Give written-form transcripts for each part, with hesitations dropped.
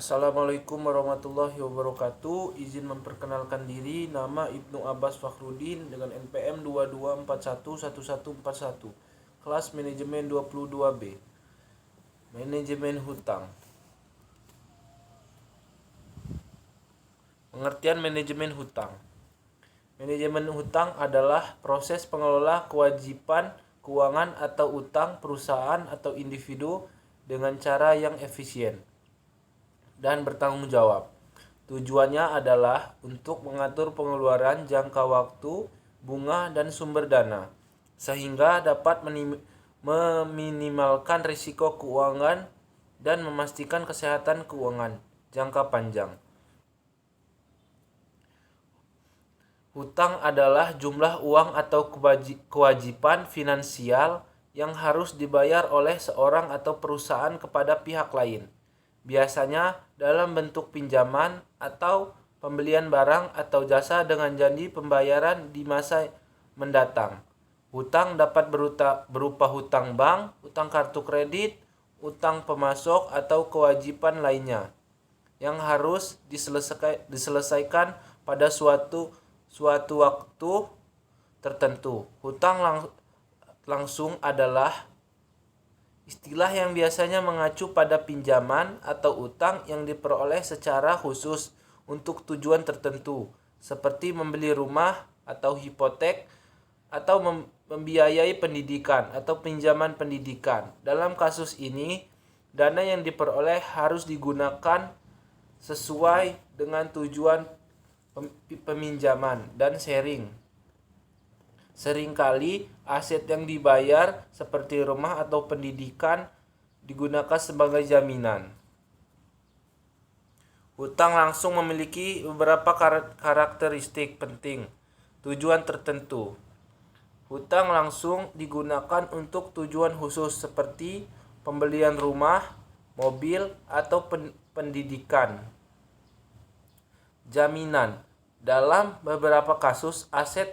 Assalamualaikum warahmatullahi wabarakatuh. Izin memperkenalkan diri, nama Ibnu Abbas Fakhruddin dengan NPM 22411141. Kelas Manajemen 22B. Manajemen hutang. Pengertian manajemen hutang. Manajemen hutang adalah proses pengelola kewajiban keuangan atau utang perusahaan atau individu dengan cara yang efisien dan bertanggung jawab. Tujuannya adalah untuk mengatur pengeluaran jangka waktu, bunga, dan sumber dana, sehingga dapat meminimalkan risiko keuangan dan memastikan kesehatan keuangan jangka panjang. Hutang adalah jumlah uang atau kewajiban finansial yang harus dibayar oleh seorang atau perusahaan kepada pihak lain, biasanya dalam bentuk pinjaman atau pembelian barang atau jasa dengan janji pembayaran di masa mendatang. Hutang dapat berupa hutang bank, hutang kartu kredit, hutang pemasok, atau kewajiban lainnya yang harus diselesaikan pada suatu waktu tertentu. Hutang langsung adalah istilah yang biasanya mengacu pada pinjaman atau utang yang diperoleh secara khusus untuk tujuan tertentu, seperti membeli rumah atau hipotek, atau membiayai pendidikan atau pinjaman pendidikan. Dalam kasus ini, dana yang diperoleh harus digunakan sesuai dengan tujuan peminjaman dan sharing. Seringkali aset yang dibayar seperti rumah atau pendidikan digunakan sebagai jaminan. Hutang langsung memiliki beberapa karakteristik penting. Tujuan tertentu. Hutang langsung digunakan untuk tujuan khusus seperti pembelian rumah, mobil, atau pendidikan. Jaminan. Dalam beberapa kasus, aset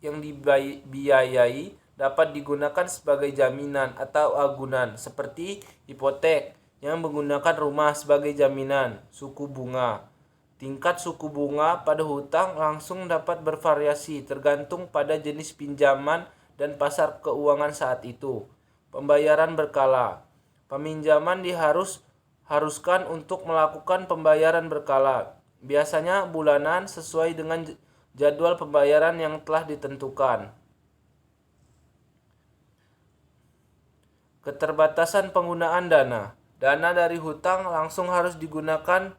yang dibiayai dapat digunakan sebagai jaminan atau agunan, seperti hipotek yang menggunakan rumah sebagai jaminan. Suku bunga. Tingkat suku bunga pada hutang langsung dapat bervariasi tergantung pada jenis pinjaman dan pasar keuangan saat itu. Pembayaran berkala. Peminjaman diharuskan untuk melakukan pembayaran berkala, biasanya bulanan sesuai dengan jadwal pembayaran yang telah ditentukan. Keterbatasan penggunaan dana. Dana dari hutang langsung harus digunakan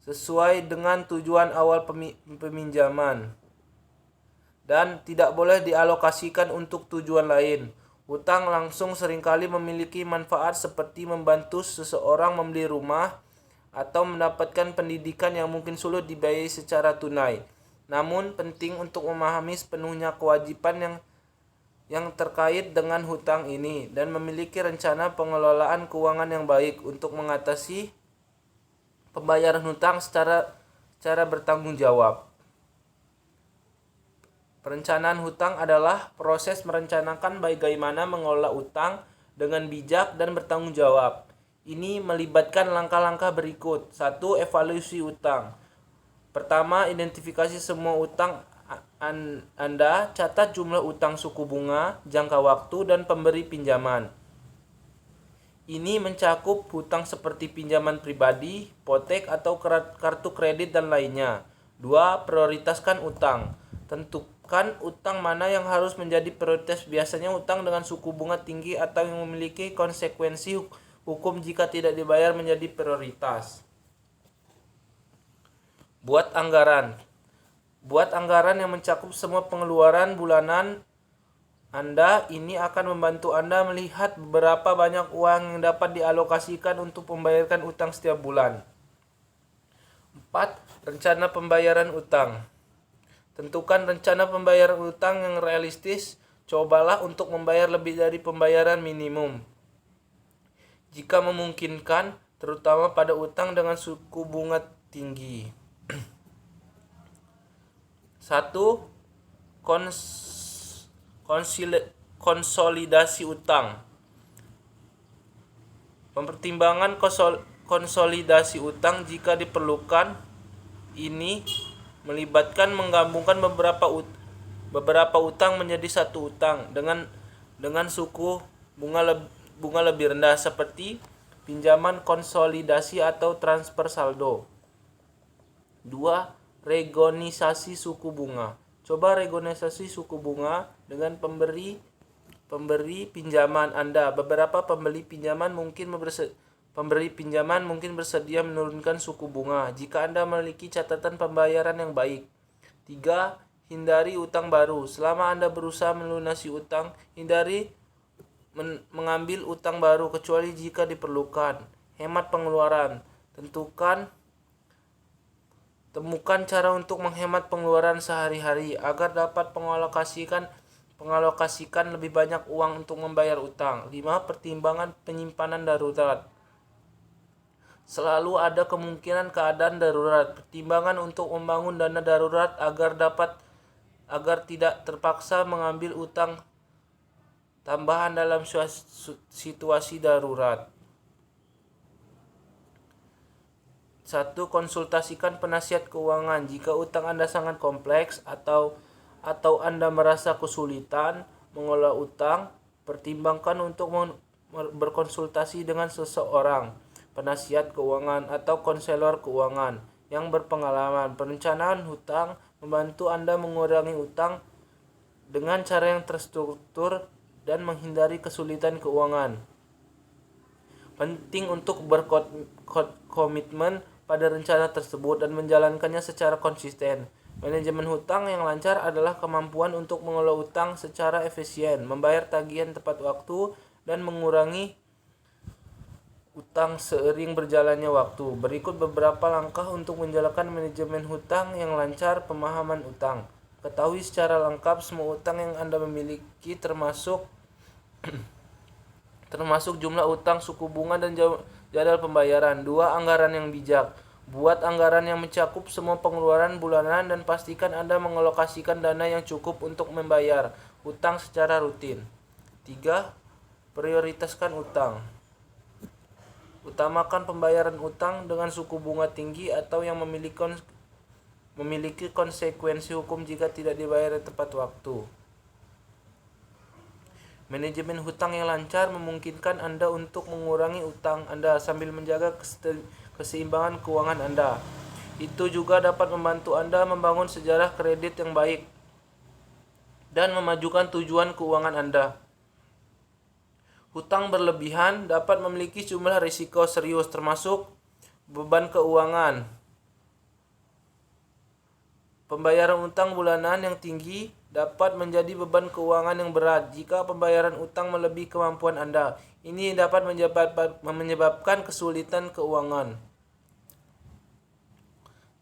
sesuai dengan tujuan awal peminjaman dan tidak boleh dialokasikan untuk tujuan lain. Hutang langsung seringkali memiliki manfaat seperti membantu seseorang membeli rumah atau mendapatkan pendidikan yang mungkin sulit dibiayai secara tunai. Namun penting untuk memahami sepenuhnya kewajiban yang terkait dengan hutang ini dan memiliki rencana pengelolaan keuangan yang baik untuk mengatasi pembayaran hutang secara bertanggung jawab. Perencanaan hutang adalah proses merencanakan bagaimana mengelola utang dengan bijak dan bertanggung jawab. Ini melibatkan langkah-langkah berikut. 1. Evaluasi utang. Pertama, identifikasi semua utang Anda, catat jumlah utang suku bunga, jangka waktu, dan pemberi pinjaman. Ini mencakup hutang seperti pinjaman pribadi, hipotek, atau kartu kredit dan lainnya. 2. Prioritaskan utang. Tentukan utang mana yang harus menjadi prioritas, biasanya utang dengan suku bunga tinggi atau yang memiliki konsekuensi hukum jika tidak dibayar menjadi prioritas. Buat anggaran yang mencakup semua pengeluaran bulanan Anda. Ini akan membantu Anda melihat berapa banyak uang yang dapat dialokasikan untuk membayarkan utang setiap bulan. 4. Rencana pembayaran utang. Tentukan rencana pembayaran utang yang realistis. Cobalah untuk membayar lebih dari pembayaran minimum jika memungkinkan, terutama pada utang dengan suku bunga tinggi. 1. Konsolidasi utang. Mempertimbangkan konsolidasi utang jika diperlukan. Ini melibatkan menggabungkan beberapa utang menjadi satu utang dengan suku bunga lebih rendah seperti pinjaman konsolidasi atau transfer saldo. 2. Regonisasi suku bunga. Coba regonisasi suku bunga dengan pemberi pinjaman Anda. Beberapa pemberi pinjaman mungkin bersedia menurunkan suku bunga jika Anda memiliki catatan pembayaran yang baik. 3. Hindari utang baru. Selama Anda berusaha melunasi utang, hindari mengambil utang baru kecuali jika diperlukan. Hemat pengeluaran. Temukan cara untuk menghemat pengeluaran sehari-hari agar dapat mengalokasikan lebih banyak uang untuk membayar utang. 5. Pertimbangan penyimpanan darurat. Selalu ada kemungkinan keadaan darurat. Pertimbangan untuk membangun dana darurat agar tidak terpaksa mengambil utang tambahan dalam situasi darurat. 1. Konsultasikan penasihat keuangan. Jika utang Anda sangat kompleks atau Anda merasa kesulitan mengelola utang, pertimbangkan untuk berkonsultasi dengan seseorang, penasihat keuangan atau konselor keuangan yang berpengalaman. Perencanaan hutang membantu Anda mengurangi utang dengan cara yang terstruktur dan menghindari kesulitan keuangan. Penting untuk berkomitmen pada rencana tersebut dan menjalankannya secara konsisten. Manajemen hutang yang lancar adalah kemampuan untuk mengelola utang secara efisien, membayar tagihan tepat waktu, dan mengurangi utang seiring berjalannya waktu. Berikut beberapa langkah untuk menjalankan manajemen hutang yang lancar. Pemahaman utang. Ketahui secara lengkap semua utang yang Anda miliki termasuk jumlah utang, suku bunga, dan jadwal pembayaran. 2. Anggaran yang bijak. Buat anggaran yang mencakup semua pengeluaran bulanan dan pastikan Anda mengalokasikan dana yang cukup untuk membayar utang secara rutin. 3. Prioritaskan utang. Utamakan pembayaran utang dengan suku bunga tinggi atau yang memiliki konsekuensi hukum jika tidak dibayar tepat waktu. Manajemen hutang yang lancar memungkinkan Anda untuk mengurangi utang Anda sambil menjaga keseimbangan keuangan Anda. Itu juga dapat membantu Anda membangun sejarah kredit yang baik dan memajukan tujuan keuangan Anda. Hutang berlebihan dapat memiliki sejumlah risiko serius termasuk beban keuangan. Pembayaran utang bulanan yang tinggi dapat menjadi beban keuangan yang berat jika pembayaran utang melebihi kemampuan Anda. Ini dapat menyebabkan kesulitan keuangan.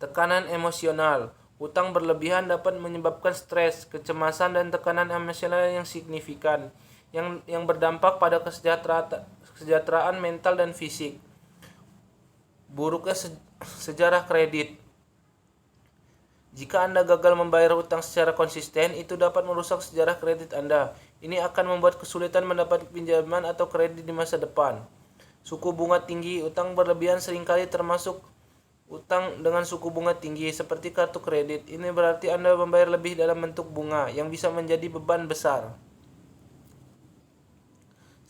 Tekanan emosional. Utang berlebihan dapat menyebabkan stres, kecemasan, dan tekanan emosional yang signifikan yang berdampak pada kesejahteraan mental dan fisik. Buruknya sejarah kredit. Jika Anda gagal membayar utang secara konsisten, itu dapat merusak sejarah kredit Anda. Ini akan membuat kesulitan mendapat pinjaman atau kredit di masa depan. Suku bunga tinggi. Utang berlebihan seringkali termasuk utang dengan suku bunga tinggi seperti kartu kredit. Ini berarti Anda membayar lebih dalam bentuk bunga yang bisa menjadi beban besar.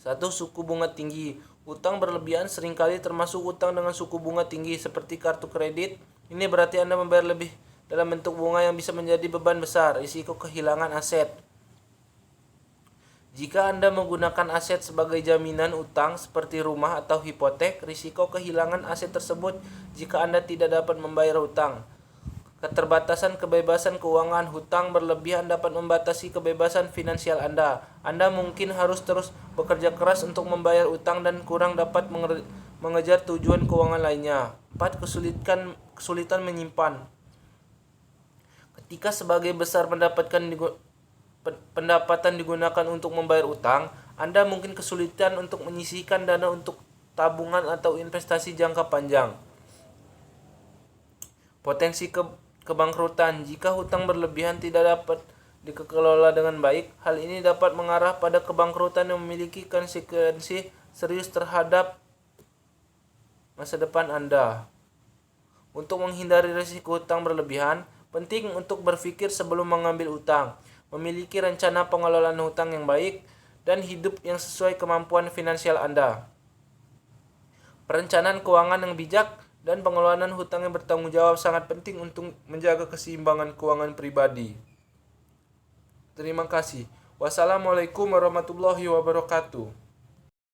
1. Suku bunga tinggi. Utang berlebihan seringkali termasuk utang dengan suku bunga tinggi seperti kartu kredit. Ini berarti Anda membayar lebih dalam bentuk bunga yang bisa menjadi beban besar. Risiko kehilangan aset. Jika Anda menggunakan aset sebagai jaminan utang seperti rumah atau hipotek, risiko kehilangan aset tersebut jika Anda tidak dapat membayar hutang. Keterbatasan kebebasan keuangan. Hutang berlebihan dapat membatasi kebebasan finansial Anda. Anda mungkin harus terus bekerja keras untuk membayar utang dan kurang dapat mengejar tujuan keuangan lainnya. 4. Kesulitan menyimpan. Ketika sebagai besar pendapatan digunakan untuk membayar utang, Anda mungkin kesulitan untuk menyisihkan dana untuk tabungan atau investasi jangka panjang. Potensi kebangkrutan. Jika hutang berlebihan tidak dapat dikelola dengan baik, hal ini dapat mengarah pada kebangkrutan yang memiliki konsekuensi serius terhadap masa depan Anda. Untuk menghindari risiko hutang berlebihan, penting untuk berpikir sebelum mengambil hutang, memiliki rencana pengelolaan hutang yang baik, dan hidup yang sesuai kemampuan finansial Anda. Perencanaan keuangan yang bijak dan pengelolaan hutang yang bertanggung jawab sangat penting untuk menjaga keseimbangan keuangan pribadi. Terima kasih. Wassalamualaikum warahmatullahi wabarakatuh.